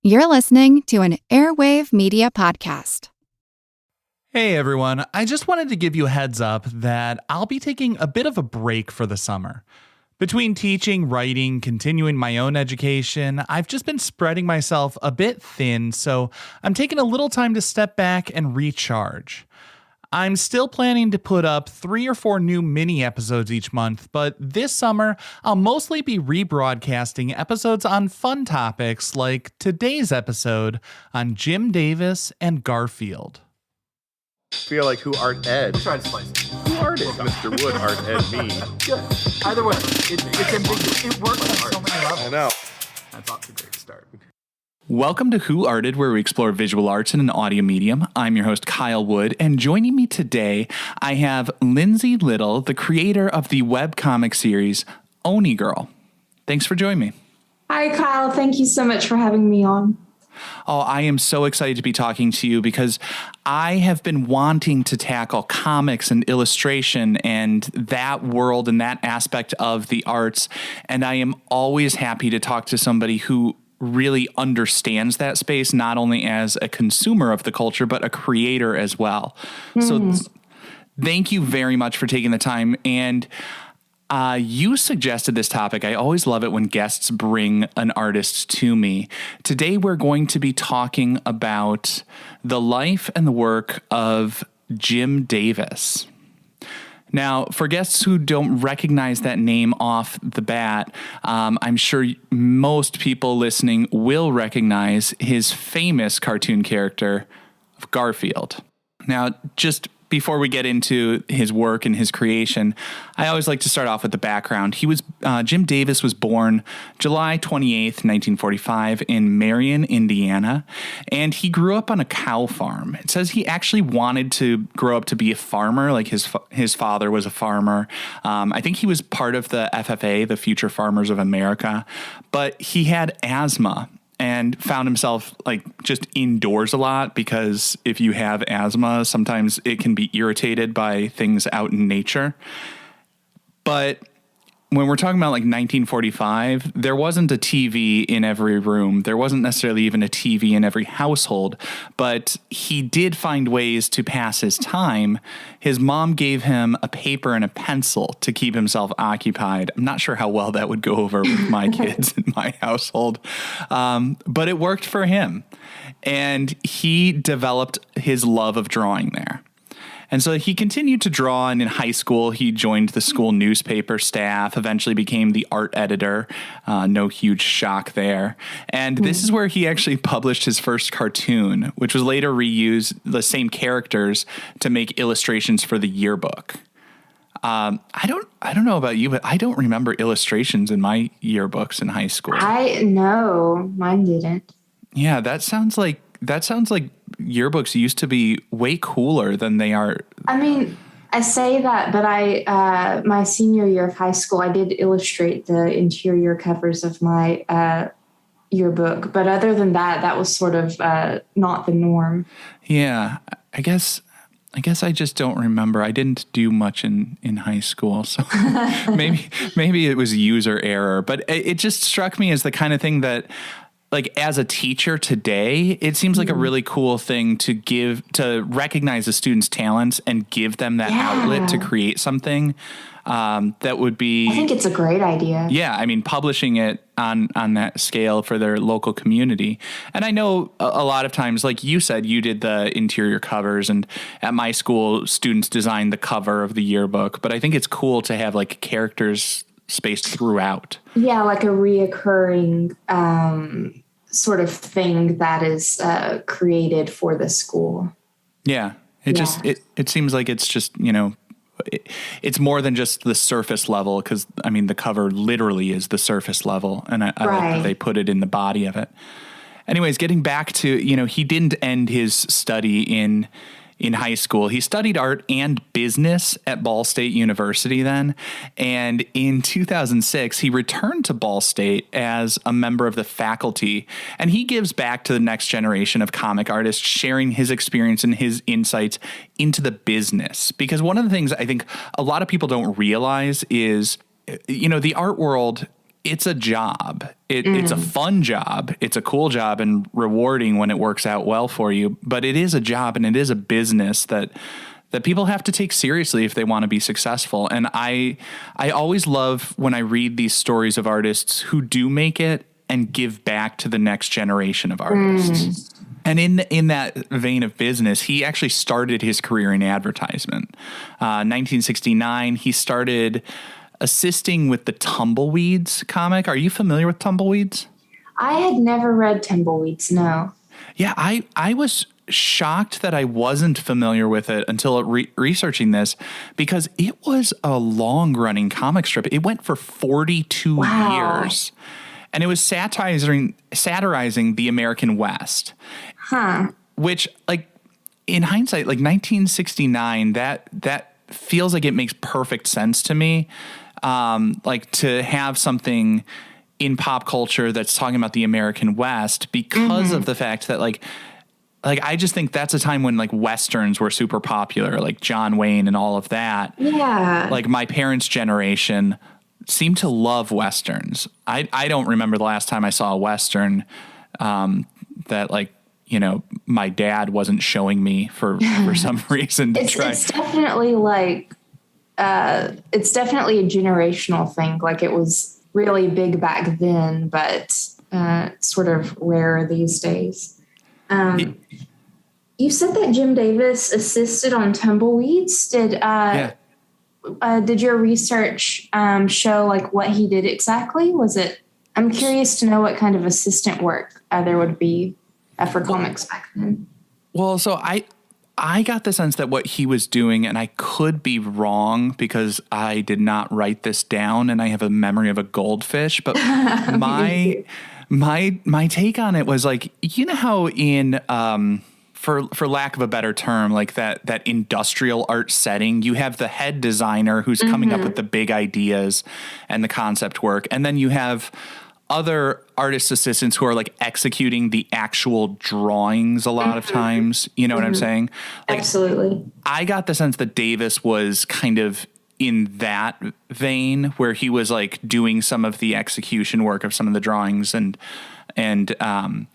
You're listening to an Airwave Media Podcast. Hey everyone, I just wanted to give you a heads up that I'll be taking a bit of a break for the summer. Between teaching, writing, continuing my own education, I've just been spreading myself a bit thin, so I'm taking a little time to step back and recharge. I'm still planning to put up 3 or 4 new mini episodes each month, but this summer, I'll mostly be rebroadcasting episodes on fun topics like today's episode on Jim Davis and Garfield. Feel like who art ed? We'll try to splice it. Who art ed? Mr. Wood art ed me. Good. Either way, it's ambiguous. It works on so many levels. I know. That's off to a great start. Welcome to Who Arted, where we explore visual arts in an audio medium. I'm your host, Kyle Wood, and joining me today, I have Lindsay Little, the creator of the webcomic series Oni Girl. Thanks for joining me. Hi, Kyle. Thank you so much for having me on. Oh, I am so excited to be talking to you because I have been wanting to tackle comics and illustration and that world and that aspect of the arts, and I am always happy to talk to somebody who really understands that space, not only as a consumer of the culture, but a creator as well. So thank you very much for taking the time. And you suggested this topic. I always love it when guests bring an artist to me. Today, we're going to be talking about the life and the work of Jim Davis. Now, for guests who don't recognize that name off the bat, I'm sure most people listening will recognize his famous cartoon character of Garfield. Now, just before we get into his work and his creation, I always like to start off with the background. Jim Davis was born July 28th, 1945 in Marion, Indiana, and he grew up on a cow farm. It says he actually wanted to grow up to be a farmer, like his father was a farmer. I think he was part of the FFA, the Future Farmers of America, but he had asthma and found himself like just indoors a lot because if you have asthma, sometimes it can be irritated by things out in nature. But when we're talking about like 1945, there wasn't a TV in every room. There wasn't necessarily even a TV in every household, but he did find ways to pass his time. His mom gave him a paper and a pencil to keep himself occupied. I'm not sure how well that would go over with my kids in my household, but it worked for him. And he developed his love of drawing there. And so he continued to draw, and in high school, he joined the school newspaper staff, eventually became the art editor. No huge shock there. And this is where he actually published his first cartoon, which was later reused, the same characters, to make illustrations for the yearbook. I don't know about you, but I don't remember illustrations in my yearbooks in high school. No, mine didn't. Yeah, that sounds like yearbooks used to be way cooler than they are. I mean, I say that, but my senior year of high school, I did illustrate the interior covers of my yearbook. But other than that, that was sort of not the norm. Yeah, I guess I just don't remember. I didn't do much in high school, so maybe it was user error. But it just struck me as the kind of thing that, like, as a teacher today, it seems like a really cool thing to recognize a student's talents and give them that outlet to create something that would be. I think it's a great idea. Yeah, I mean, publishing it on that scale for their local community. And I know a lot of times, like you said, you did the interior covers, and at my school, students designed the cover of the yearbook. But I think it's cool to have like characters spaced throughout. Yeah, like a reoccurring sort of thing that is created for the school. Yeah, it seems like it's just, it's more than just the surface level, because I mean the cover literally is the surface level, and I like that they put it in the body of it. Anyways, getting back to, he didn't end his study in high school. He studied art and business at Ball State University then. And in 2006, he returned to Ball State as a member of the faculty. And he gives back to the next generation of comic artists, sharing his experience and his insights into the business. Because one of the things I think a lot of people don't realize is, the art world it's a job. It's a fun job. It's a cool job and rewarding when it works out well for you. But it is a job and it is a business that people have to take seriously if they want to be successful. And I always love when I read these stories of artists who do make it and give back to the next generation of artists. And in that vein of business, he actually started his career in advertisement. 1969, he started assisting with the Tumbleweeds comic. Are you familiar with Tumbleweeds? I had never read Tumbleweeds, no. Yeah, I was shocked that I wasn't familiar with it until researching this, because it was a long-running comic strip. It went for 42 years, and it was satirizing the American West. Which, like, in hindsight, like 1969, that feels like it makes perfect sense to me. Like, to have something in pop culture that's talking about the American West, because of the fact that like I just think that's a time when like Westerns were super popular, like John Wayne and all of that. Yeah. Like my parents' generation seemed to love Westerns. I don't remember the last time I saw a Western that, like, you know, my dad wasn't showing me for some reason to try. It's definitely like, it's definitely a generational thing. Like, it was really big back then, but sort of rare these days. You said that Jim Davis assisted on Tumbleweeds. Did your research show like what he did exactly? Was it? I'm curious to know what kind of assistant work there would be for comics back then. Well, so I got the sense that what he was doing, and I could be wrong because I did not write this down, and I have a memory of a goldfish, but my take on it was like, you know how in for lack of a better term, like that industrial art setting, you have the head designer who's coming up with the big ideas and the concept work, and then you have other artist assistants who are like executing the actual drawings a lot of times. You know what I'm saying? Like, absolutely. I got the sense that Davis was kind of in that vein, where he was like doing some of the execution work of some of the drawings, and Tom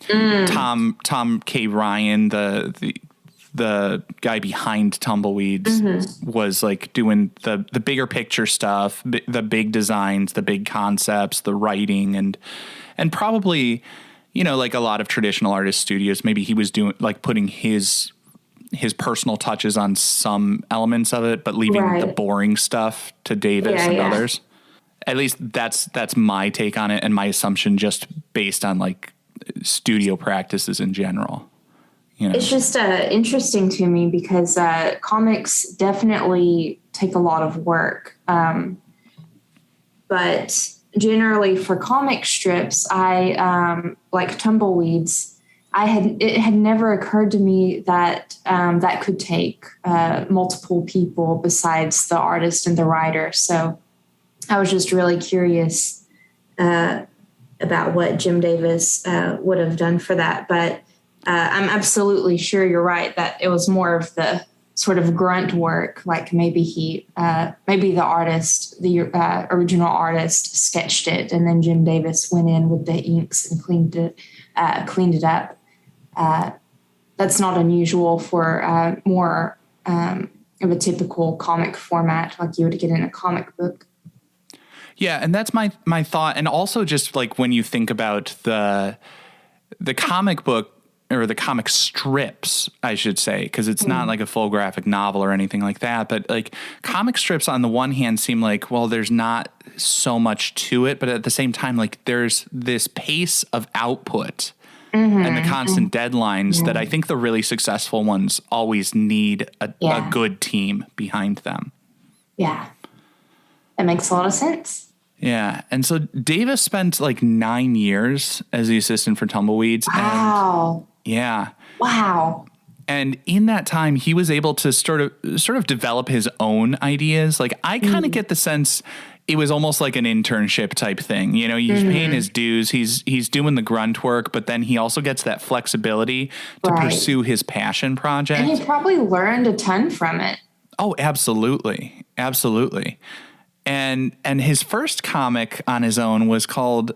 K. Ryan, the guy behind Tumbleweeds, was like doing the bigger picture stuff, the big designs, the big concepts, the writing, and probably, you know, like a lot of traditional artist studios, maybe he was doing like putting his personal touches on some elements of it, but leaving the boring stuff to Davis and others. At least that's my take on it, and my assumption just based on like studio practices in general. You know? It's just interesting to me because comics definitely take a lot of work. But generally for comic strips, I like Tumbleweeds. It had never occurred to me that that could take multiple people besides the artist and the writer. So I was just really curious about what Jim Davis would have done for that. But I'm absolutely sure you're right that it was more of the sort of grunt work. Like maybe maybe the artist, the original artist, sketched it, and then Jim Davis went in with the inks and cleaned it up. That's not unusual for more of a typical comic format, like you would get in a comic book. Yeah, and that's my thought. And also just like when you think about the comic book, or the comic strips, I should say, because it's not like a full graphic novel or anything like that. But like comic strips on the one hand seem like, well, there's not so much to it. But at the same time, like there's this pace of output and the constant deadlines that I think the really successful ones always need a good team behind them. Yeah, that makes a lot of sense. Yeah. And so Davis spent like 9 years as the assistant for Tumbleweeds. Wow. Yeah. Wow. And in that time, he was able to sort of develop his own ideas. Like I kind of get the sense it was almost like an internship type thing. You know, he's paying his dues. He's doing the grunt work, but then he also gets that flexibility to pursue his passion project. And he probably learned a ton from it. Oh, absolutely. Absolutely. And his first comic on his own was called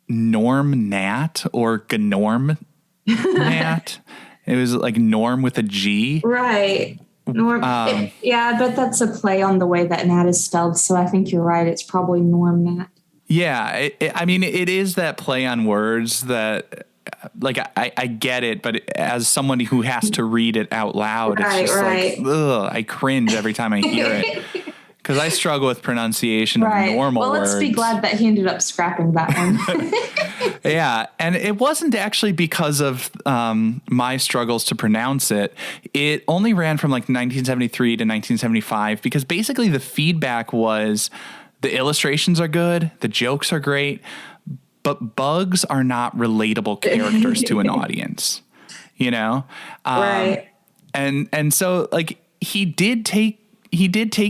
Norm Nat or Gnorm Nat. It was like Norm with a G. Right. Norm. Yeah, but that's a play on the way that Nat is spelled. So I think you're right. It's probably Norm Nat. Yeah. I mean, it is that play on words that, like, I get it. But as somebody who has to read it out loud, it's just like, ugh, I cringe every time I hear it. Because I struggle with pronunciation of normal words. Well, let's be glad that he ended up scrapping that one. Yeah. And it wasn't actually because of my struggles to pronounce it. It only ran from like 1973 to 1975 because basically the feedback was the illustrations are good, the jokes are great, but bugs are not relatable characters to an audience, you know? Right. And so like he did take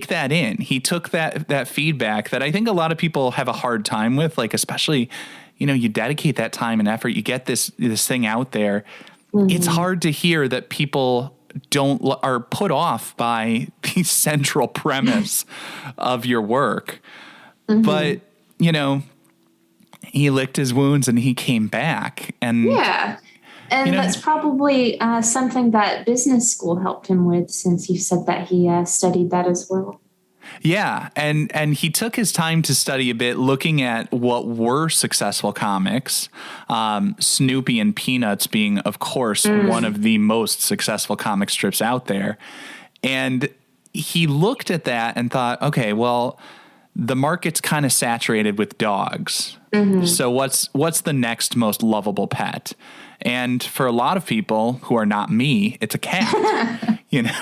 that in. He took that feedback that I think a lot of people have a hard time with, like, especially, you know, you dedicate that time and effort, you get this thing out there. Mm-hmm. It's hard to hear that people are put off by the central premise of your work. Mm-hmm. But, you know, he licked his wounds and he came back. And yeah. And that's probably something that business school helped him with, since you said that he studied that as well. Yeah. And he took his time to study a bit, looking at what were successful comics, Snoopy and Peanuts being, of course, one of the most successful comic strips out there. And he looked at that and thought, okay, well, the market's kind of saturated with dogs. Mm-hmm. So what's the next most lovable pet? And for a lot of people who are not me, it's a cat. You know,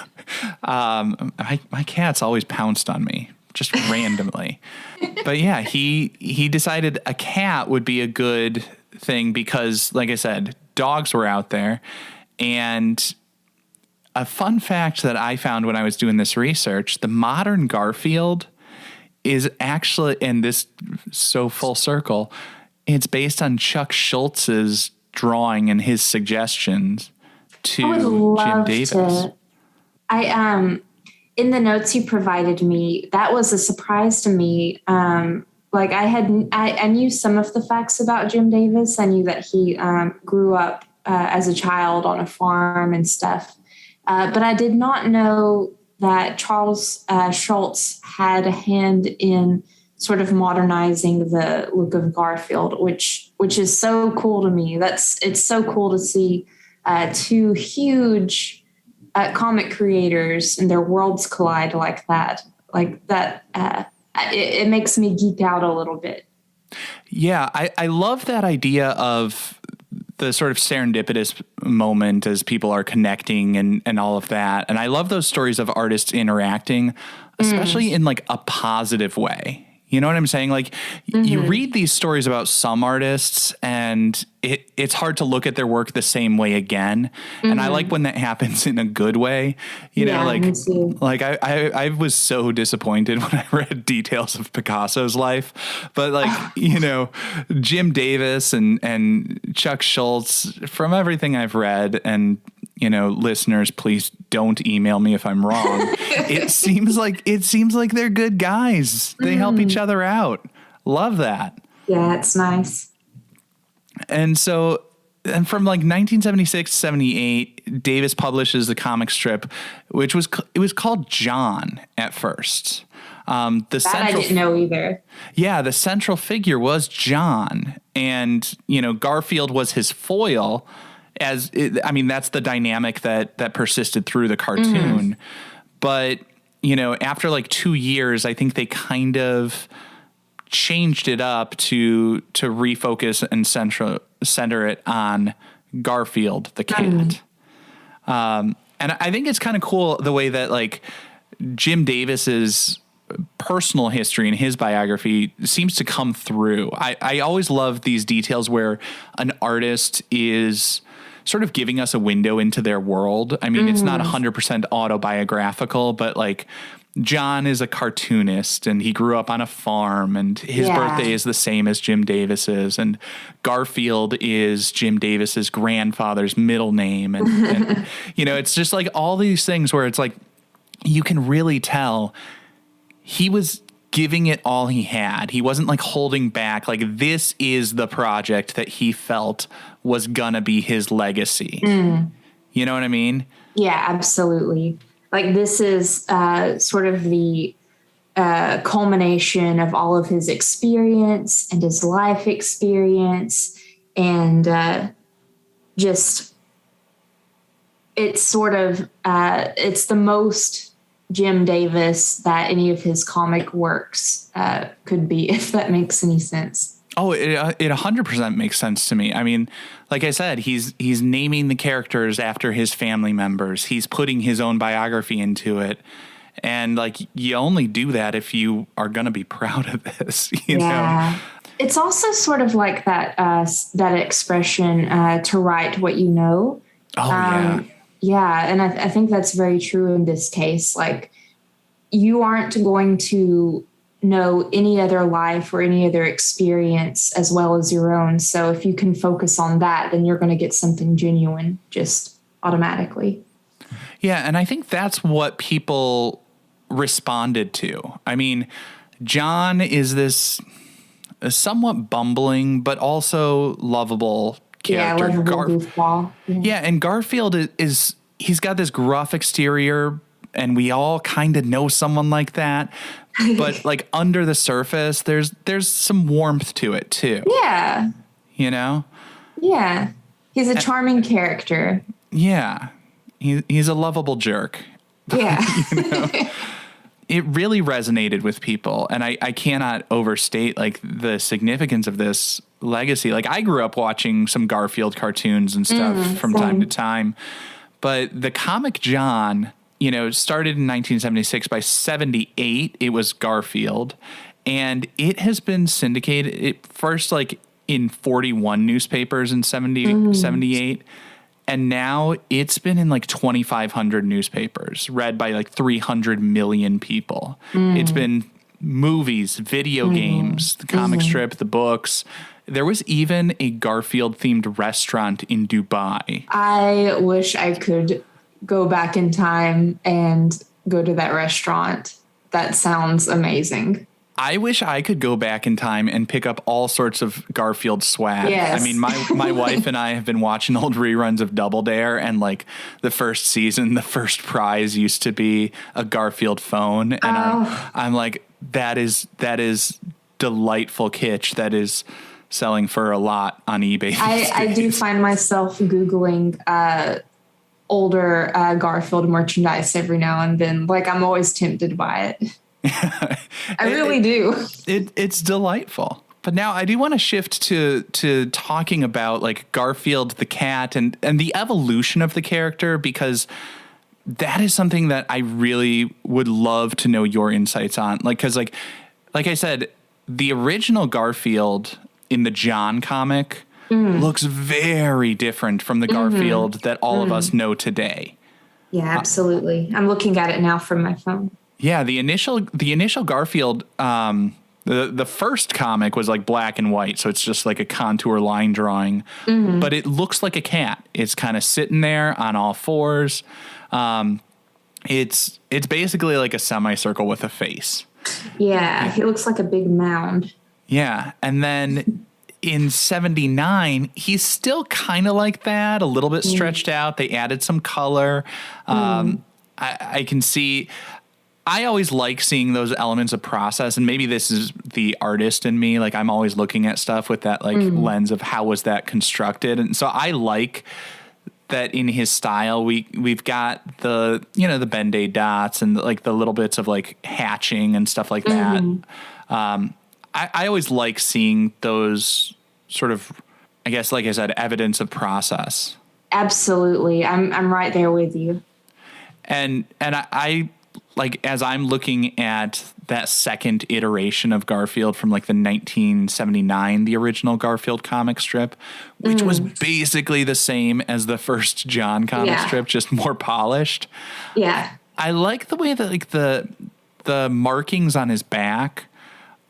my cat's always pounced on me just randomly. But yeah, he decided a cat would be a good thing because, like I said, dogs were out there. And a fun fact that I found when I was doing this research, the modern Garfield is actually, and this so full circle, it's based on Chuck Schultz's drawing and his suggestions to Jim Davis. In the notes you provided me, that was a surprise to me. Like I knew some of the facts about Jim Davis. I knew that he grew up as a child on a farm and stuff. But I did not know that Charles Schultz had a hand in sort of modernizing the look of Garfield, which is so cool to me. It's so cool to see two huge comic creators and their worlds collide like that. Like that, it makes me geek out a little bit. Yeah, I love that idea of the sort of serendipitous moment as people are connecting and all of that. And I love those stories of artists interacting, especially in like a positive way. You know what I'm saying? Like you read these stories about some artists and it's hard to look at their work the same way again. And I like when that happens in a good way, you know, like I was so disappointed when I read details of Picasso's life, but like, you know, Jim Davis and Chuck Schultz, from everything I've read, and, you know, listeners, please don't email me if I'm wrong. It seems like they're good guys. They help each other out. Love that. Yeah, it's nice. And so, and from like 1976 to 78, Davis publishes the comic strip, which was called John at first. I didn't know either. Yeah, the central figure was John, and you know, Garfield was his foil. That's the dynamic that persisted through the cartoon. But, you know, after like 2 years, I think they kind of changed it up to refocus and center it on Garfield, the cat. And I think it's kind of cool the way that like Jim Davis's personal history and his biography seems to come through. I always love these details where an artist is sort of giving us a window into their world. I mean, it's not 100% autobiographical, but like John is a cartoonist and he grew up on a farm and his birthday is the same as Jim Davis's, and Garfield is Jim Davis's grandfather's middle name. And you know, it's just like all these things where it's like, you can really tell he was giving it all he had. He wasn't like holding back. Like, this is the project that he felt was gonna be his legacy. You know what I mean? Yeah, absolutely. Like, this is sort of the culmination of all of his experience and his life experience, and just it's sort of it's the most Jim Davis that any of his comic works could be, if that makes any sense. Oh, it 100% makes sense to me. I mean, like I said, he's naming the characters after his family members. He's putting his own biography into it. And like, you only do that if you are going to be proud of this, you know? It's also sort of like that expression, to write what you know. Oh, yeah. Yeah. And I think that's very true in this case. Like, you aren't going to know any other life or any other experience as well as your own. So if you can focus on that, then you're going to get something genuine just automatically. Yeah. And I think that's what people responded to. I mean, John is this somewhat bumbling, but also lovable character. Yeah, lovable goofball. Yeah. And Garfield is he's got this gruff exterior, and we all kind of know someone like that. But like, under the surface, there's some warmth to it too. Yeah. You know? Yeah. He's a charming character. Yeah. He's a lovable jerk. Yeah. You know? It really resonated with people. And I cannot overstate like the significance of this legacy. Like, I grew up watching some Garfield cartoons and stuff from time to time. But the comic John, you know, started in 1976. By 78, it was Garfield. And it has been syndicated. It first, like, in 41 newspapers in 78. And now it's been in like 2,500 newspapers, read by like 300 million people. It's been movies, video games, the comic strip, the books. There was even a Garfield-themed restaurant in Dubai. I wish I could go back in time and go to that restaurant. That sounds amazing. I wish I could go back in time and pick up all sorts of Garfield swag. Yes. I mean, my wife and I have been watching old reruns of Double Dare, and like, the first season, the first prize used to be a Garfield phone. And I'm like, that is delightful kitsch that is selling for a lot on eBay. I do find myself Googling older Garfield merchandise every now and then. Like, I'm always tempted by it. I really do. It's delightful. But now I do want to shift to talking about like Garfield the cat and the evolution of the character, because that is something that I really would love to know your insights on. Like, because like I said, the original Garfield in the John comic looks very different from the Garfield that all of us know today. Yeah, absolutely. I'm looking at it now from my phone. Yeah, the initial Garfield, the first comic was like black and white, so it's just like a contour line drawing, but it looks like a cat. It's kind of sitting there on all fours. It's basically like a semicircle with a face. Yeah, he looks like a big mound. Yeah, and then in 79, he's still kind of like that, a little bit stretched out. They added some color. I can see. I always like seeing those elements of process, and maybe this is the artist in me. Like, I'm always looking at stuff with that like lens of how was that constructed. And so I like that in his style, we've got the, you know, the Ben-Day dots and like the little bits of like hatching and stuff like that. I always like seeing those sort of, I guess, like I said, evidence of process. Absolutely. I'm right there with you. And I like, as I'm looking at that second iteration of Garfield from like the 1979, the original Garfield comic strip, which was basically the same as the first John comic strip, just more polished. Yeah. I like the way that like the markings on his back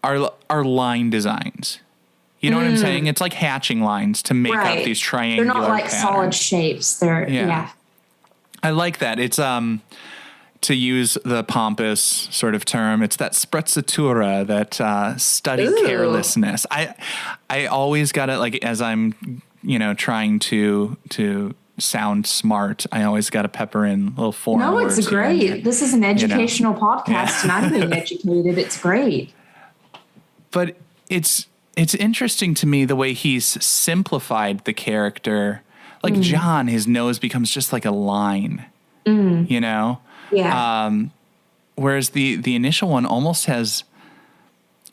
are line designs. You know what I'm saying? It's like hatching lines to make up these triangular They're not like patterns. solid shapes. They're, yeah. I like that. It's, to use the pompous sort of term, it's that sprezzatura, that studied carelessness. I always got it, like, as I'm, trying to sound smart, I always got to pepper in little foreign words. No, it's great. This is an educational podcast, and I'm being educated. It's great. But it's interesting to me the way he's simplified the character. Like John, his nose becomes just like a line, Yeah. Whereas the initial one almost has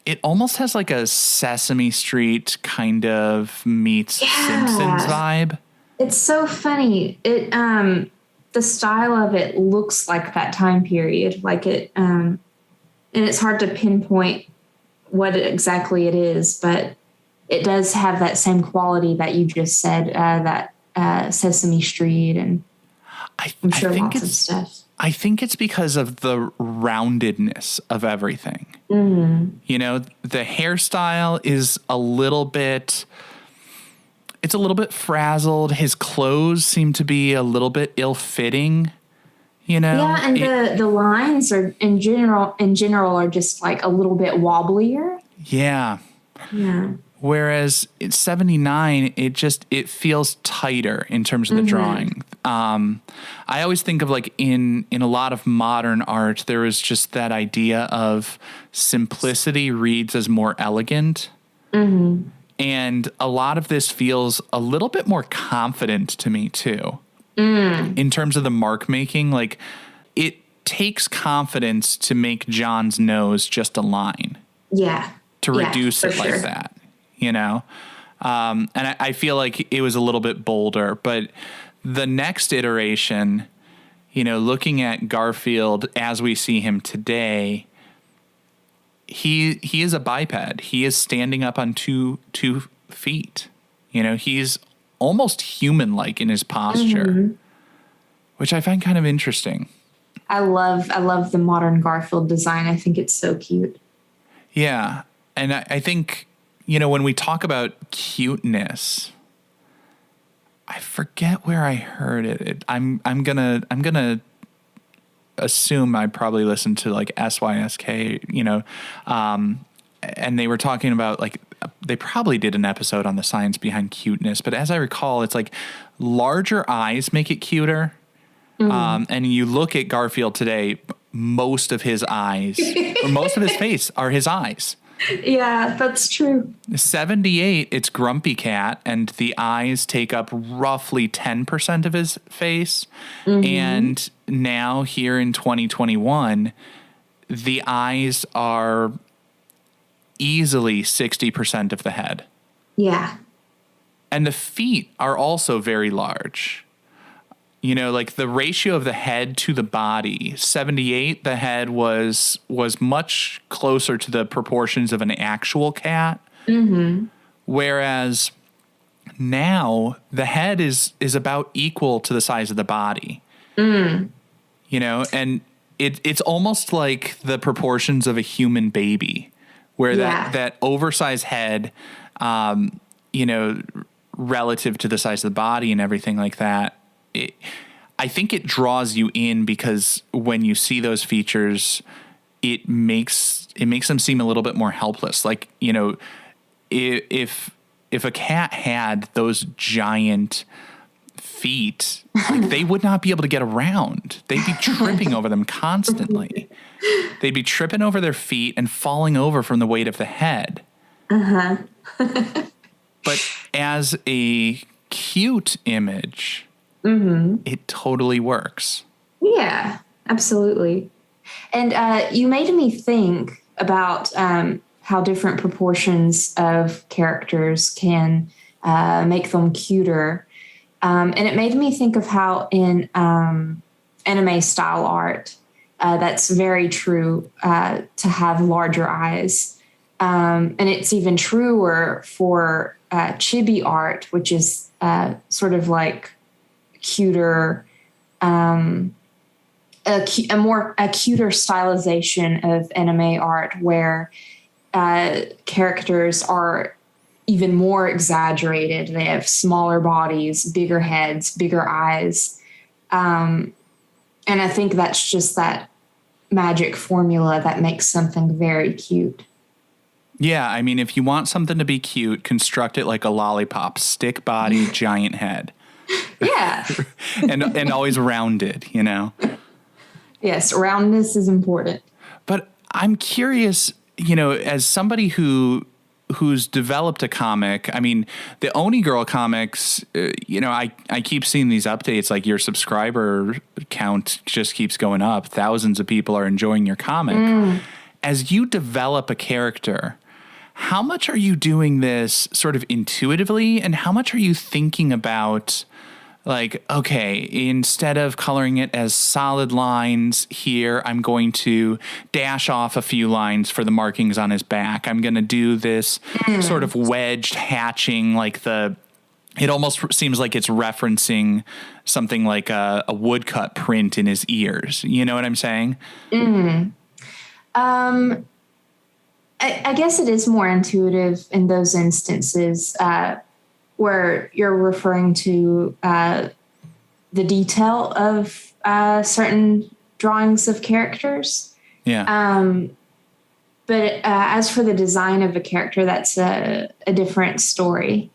like a Sesame Street kind of meets Simpsons vibe. It's so funny. It the style of it looks like that time period, like it, and it's hard to pinpoint what exactly it is, but it does have that same quality that you just said, that Sesame Street, and I'm sure lots of stuff. I think it's because of the roundedness of everything. The hairstyle is a little bit frazzled. His clothes seem to be a little bit ill-fitting, Yeah, and the lines are in general are just like a little bit wobblier. Yeah. Yeah. Whereas it's 79, it feels tighter in terms of the drawing. I always think of, like, in a lot of modern art, there is just that idea of simplicity reads as more elegant. And a lot of this feels a little bit more confident to me too. In terms of the mark making, like, it takes confidence to make John's nose just a line. Yeah. To reduce it like that. And I feel like it was a little bit bolder, but the next iteration, looking at Garfield as we see him today, he is a biped. He is standing up on two feet. He's almost human-like in his posture, which I find kind of interesting. I love the modern Garfield design. I think it's so cute. Yeah. And I think, when we talk about cuteness, I forget where I heard it. I'm gonna assume I probably listened to, like, SYSK, and they were talking about, like, they probably did an episode on the science behind cuteness, but as I recall, it's like larger eyes make it cuter. And you look at Garfield today, most of his eyes, or most of his face are his eyes. Yeah, that's true. 78, it's Grumpy Cat, and the eyes take up roughly 10% of his face. And now here in 2021, the eyes are easily 60% of the head. Yeah. And the feet are also very large. Like the ratio of the head to the body, 78, the head was much closer to the proportions of an actual cat. Whereas now the head is about equal to the size of the body. And it's almost like the proportions of a human baby, where that oversized head, relative to the size of the body and everything like that, I think it draws you in because when you see those features, it makes them seem a little bit more helpless. Like, if a cat had those giant feet, like, they would not be able to get around. They'd be tripping over them constantly. They'd be tripping over their feet and falling over from the weight of the head. But as a cute image, it totally works. Yeah, absolutely. And you made me think about how different proportions of characters can make them cuter. And it made me think of how in anime style art, that's very true to have larger eyes. And it's even truer for chibi art, which is sort of like cuter, a cuter stylization of anime art, where characters are even more exaggerated. They have smaller bodies, bigger heads, bigger eyes. And I think that's just that magic formula that makes something very cute. Yeah, I mean, if you want something to be cute, construct it like a lollipop, stick body, giant head. Yeah. and always rounded, you know? Yes, roundness is important. But I'm curious, you know, as somebody who's developed a comic, I mean, the Oni Girl comics, you know, I keep seeing these updates, like your subscriber count just keeps going up. Thousands of people are enjoying your comic. As you develop a character, how much are you doing this sort of intuitively, and how much are you thinking about, like, okay, instead of coloring it as solid lines here, I'm going to dash off a few lines for the markings on his back. I'm going to do this sort of wedged hatching, like it almost seems like it's referencing something like a woodcut print in his ears. You know what I'm saying? I guess it is more intuitive in those instances where you're referring to the detail of certain drawings of characters. Yeah. But as for the design of a character, that's a different story.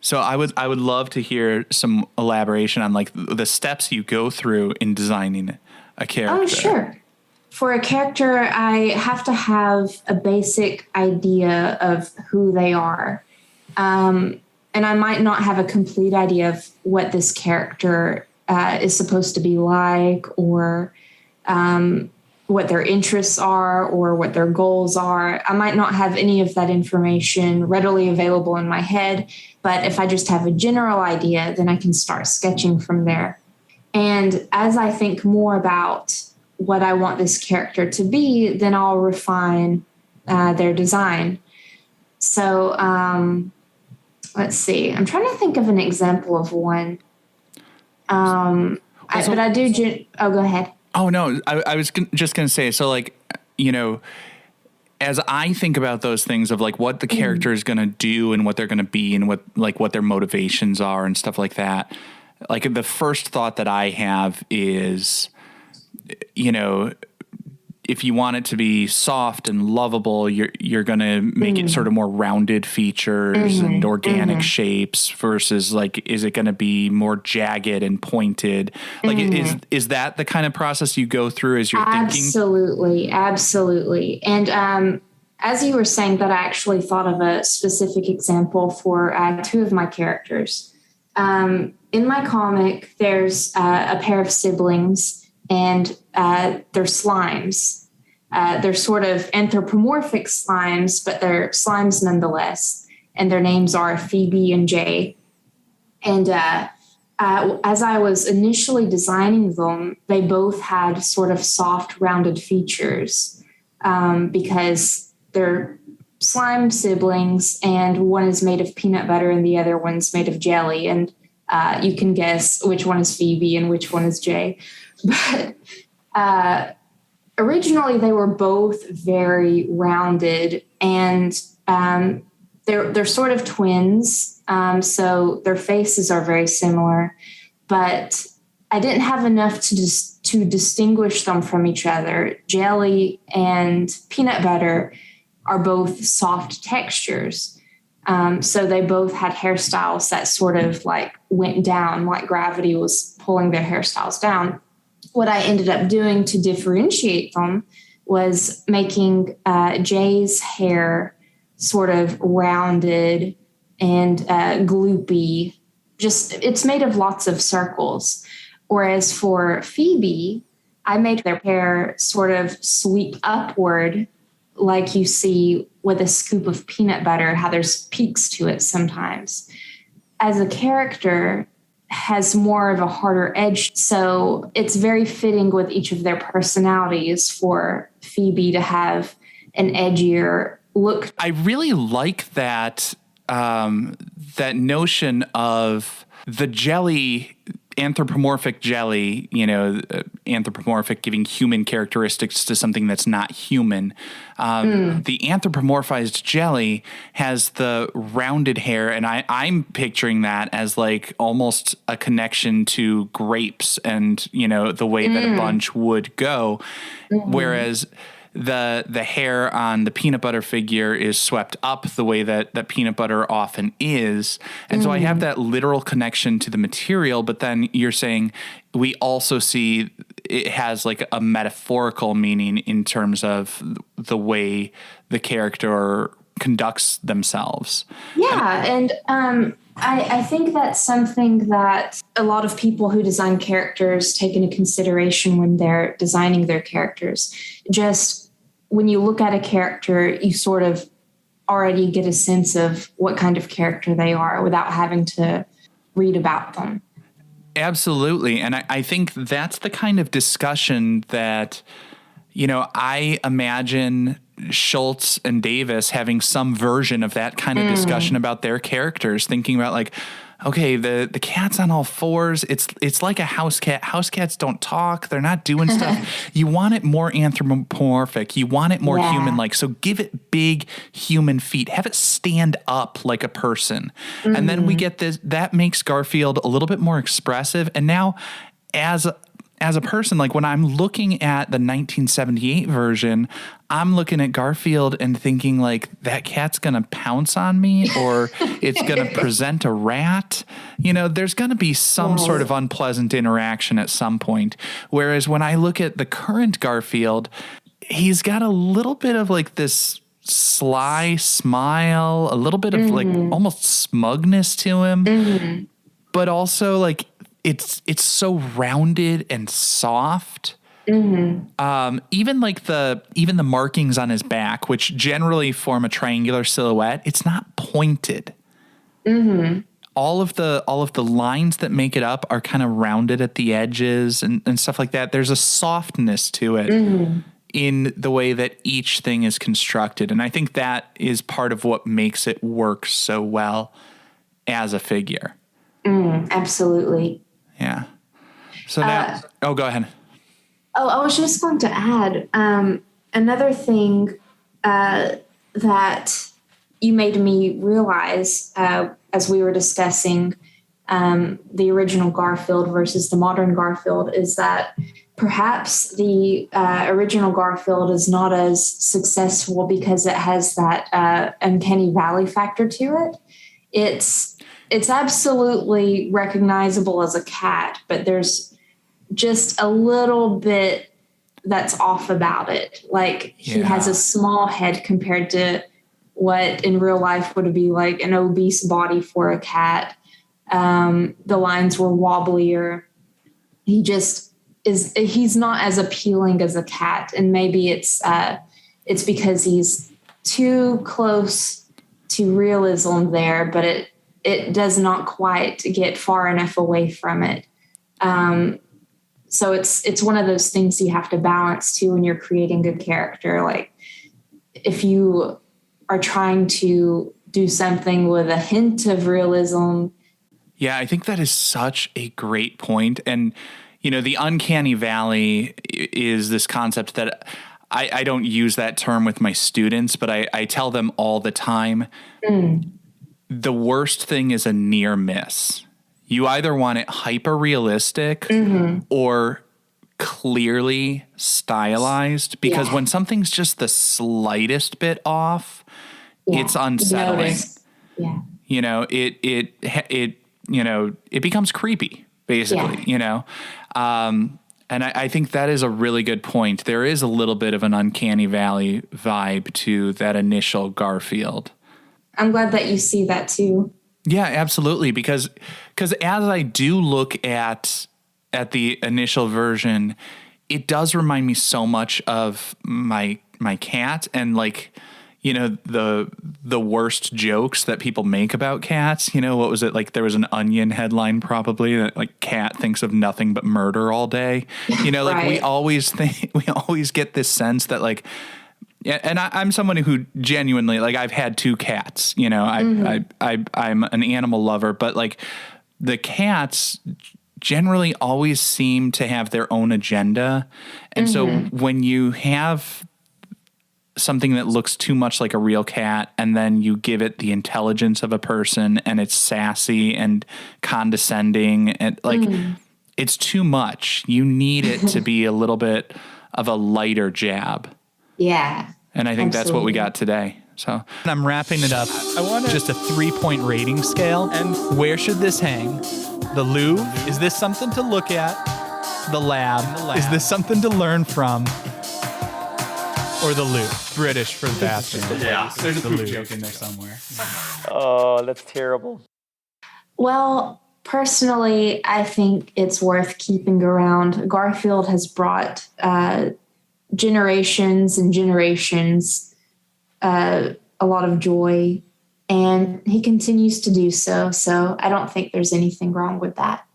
So I would love to hear some elaboration on like the steps you go through in designing a character. Oh, sure. For a character, I have to have a basic idea of who they are. And I might not have a complete idea of what this character is supposed to be like, or what their interests are, or what their goals are. I might not have any of that information readily available in my head, but if I just have a general idea, then I can start sketching from there. And as I think more about what I want this character to be, then I'll refine their design. So let's see. I'm trying to think of an example of one. But I do. Go ahead. Oh, no, I was just going to say, so like, you know, as I think about those things of like what the character is going to do and what they're going to be and what their motivations are and stuff like that, like the first thought that I have is, you know, if you want it to be soft and lovable, you're going to make it sort of more rounded features and organic shapes versus like, is it going to be more jagged and pointed? Like, is that the kind of process you go through as you're thinking? Absolutely. And as you were saying that, I actually thought of a specific example for two of my characters. In my comic, there's a pair of siblings, and they're slimes. They're sort of anthropomorphic slimes, but they're slimes nonetheless. And their names are Phoebe and Jay. And as I was initially designing them, they both had sort of soft, rounded features because they're slime siblings, and one is made of peanut butter and the other one's made of jelly. And you can guess which one is Phoebe and which one is Jay. But originally, they were both very rounded, and they're sort of twins, so their faces are very similar. But I didn't have enough to distinguish them from each other. Jelly and peanut butter are both soft textures, so they both had hairstyles that sort of like went down, like gravity was pulling their hairstyles down. What I ended up doing to differentiate them was making Jay's hair sort of rounded and gloopy. Just, it's made of lots of circles. Whereas for Phoebe, I made their hair sort of sweep upward, like you see with a scoop of peanut butter, how there's peaks to it sometimes. As a character, has more of a harder edge. So it's very fitting with each of their personalities for Phoebe to have an edgier look. I really like that, that notion of the jelly anthropomorphic jelly, anthropomorphic giving human characteristics to something that's not human. The anthropomorphized jelly has the rounded hair, and I'm picturing that as like almost a connection to grapes and, the way that a bunch would go. Whereas the hair on the peanut butter figure is swept up the way that peanut butter often is. And so I have that literal connection to the material, but then you're saying we also see it has like a metaphorical meaning in terms of the way the character conducts themselves. Yeah. And I think that's something that a lot of people who design characters take into consideration when they're designing their characters. Just when you look at a character, you sort of already get a sense of what kind of character they are without having to read about them. Absolutely. And I think that's the kind of discussion that, I imagine Schultz and Davis having some version of that kind of discussion about their characters, thinking about like, okay, the cat's on all fours. It's like a house cat. House cats don't talk. They're not doing stuff. You want it more anthropomorphic. You want it more human-like. So give it big human feet. Have it stand up like a person. And then we get this. That makes Garfield a little bit more expressive. And now as a person, like when I'm looking at the 1978 version, I'm looking at Garfield and thinking like that cat's going to pounce on me or it's going to present a rat. There's going to be some sort of unpleasant interaction at some point. Whereas when I look at the current Garfield, he's got a little bit of like this sly smile, a little bit of like almost smugness to him, but also like it's so rounded and soft. Even the markings on his back, which generally form a triangular silhouette, it's not pointed. All of the lines that make it up are kind of rounded at the edges and stuff like that. There's a softness to it in the way that each thing is constructed. And I think that is part of what makes it work so well as a figure. Absolutely. Yeah. So now, go ahead. Oh, I was just going to add another thing that you made me realize as we were discussing the original Garfield versus the modern Garfield is that perhaps the original Garfield is not as successful because it has that uncanny valley factor to it. It's absolutely recognizable as a cat, but there's just a little bit that's off about it. Like he has a small head compared to what in real life would be like an obese body for a cat. The lines were wobblier. He's not as appealing as a cat. And maybe it's because he's too close to realism there, but it does not quite get far enough away from it. So it's one of those things you have to balance too when you're creating a character. Like if you are trying to do something with a hint of realism. Yeah, I think that is such a great point. And, the uncanny valley is this concept that I don't use that term with my students, but I tell them all the time. The worst thing is a near miss. You either want it hyper realistic or clearly stylized, because when something's just the slightest bit off, it's unsettling. It becomes creepy, basically, and I think that is a really good point. There is a little bit of an uncanny valley vibe to that initial Garfield. I'm glad that you see that too. Yeah, absolutely. Because as I do look at the initial version, it does remind me so much of my cat and like, the worst jokes that people make about cats. What was it? Like there was an Onion headline probably that like cat thinks of nothing but murder all day. Like right. we always get this sense that like, yeah, and I'm someone who genuinely like I've had 2 cats. I'm an animal lover, but like the cats generally always seem to have their own agenda. And so when you have something that looks too much like a real cat and then you give it the intelligence of a person and it's sassy and condescending and it's too much. You need it to be a little bit of a lighter jab. Yeah. And I think that's what we got today. So I'm wrapping it up. I want just a 3-point rating scale. And where should this hang? The Louvre? Is this something to look at? The lab? Is this something to learn from? Or the Louvre? British for the bathroom. Yeah, there's a poop joke in there somewhere. Oh, that's terrible. Well, personally, I think it's worth keeping around. Garfield has brought generations and generations a lot of joy, and he continues to do so. So I don't think there's anything wrong with that.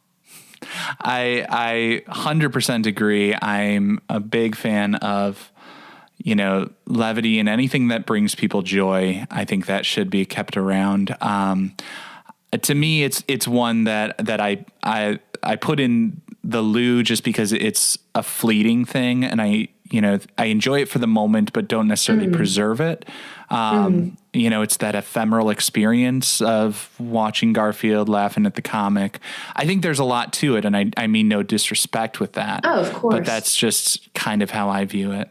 I 100% agree. I'm a big fan of, levity and anything that brings people joy. I think that should be kept around. To me, it's one that I put in the loo just because it's a fleeting thing, and I enjoy it for the moment, but don't necessarily preserve it. It's that ephemeral experience of watching Garfield, laughing at the comic. I think there's a lot to it, and I mean no disrespect with that. Oh, of course. But that's just kind of how I view it.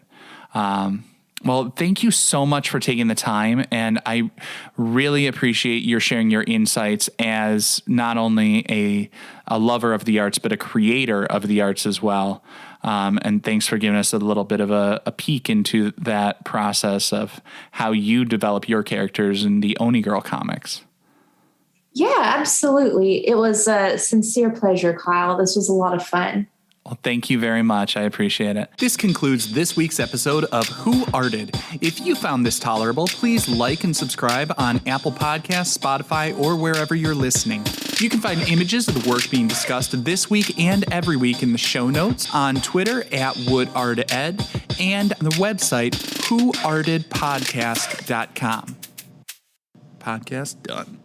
Well, thank you so much for taking the time, and I really appreciate your sharing your insights as not only a lover of the arts, but a creator of the arts as well. And thanks for giving us a little bit of a peek into that process of how you develop your characters in the Oni Girl comics. Yeah, absolutely. It was a sincere pleasure, Kyle. This was a lot of fun. Well, thank you very much. I appreciate it. This concludes this week's episode of Who Arted. If you found this tolerable, please like and subscribe on Apple Podcasts, Spotify, or wherever you're listening. You can find images of the work being discussed this week and every week in the show notes, on Twitter @WoodArtEd, and on the website whoartedpodcast.com. Podcast done.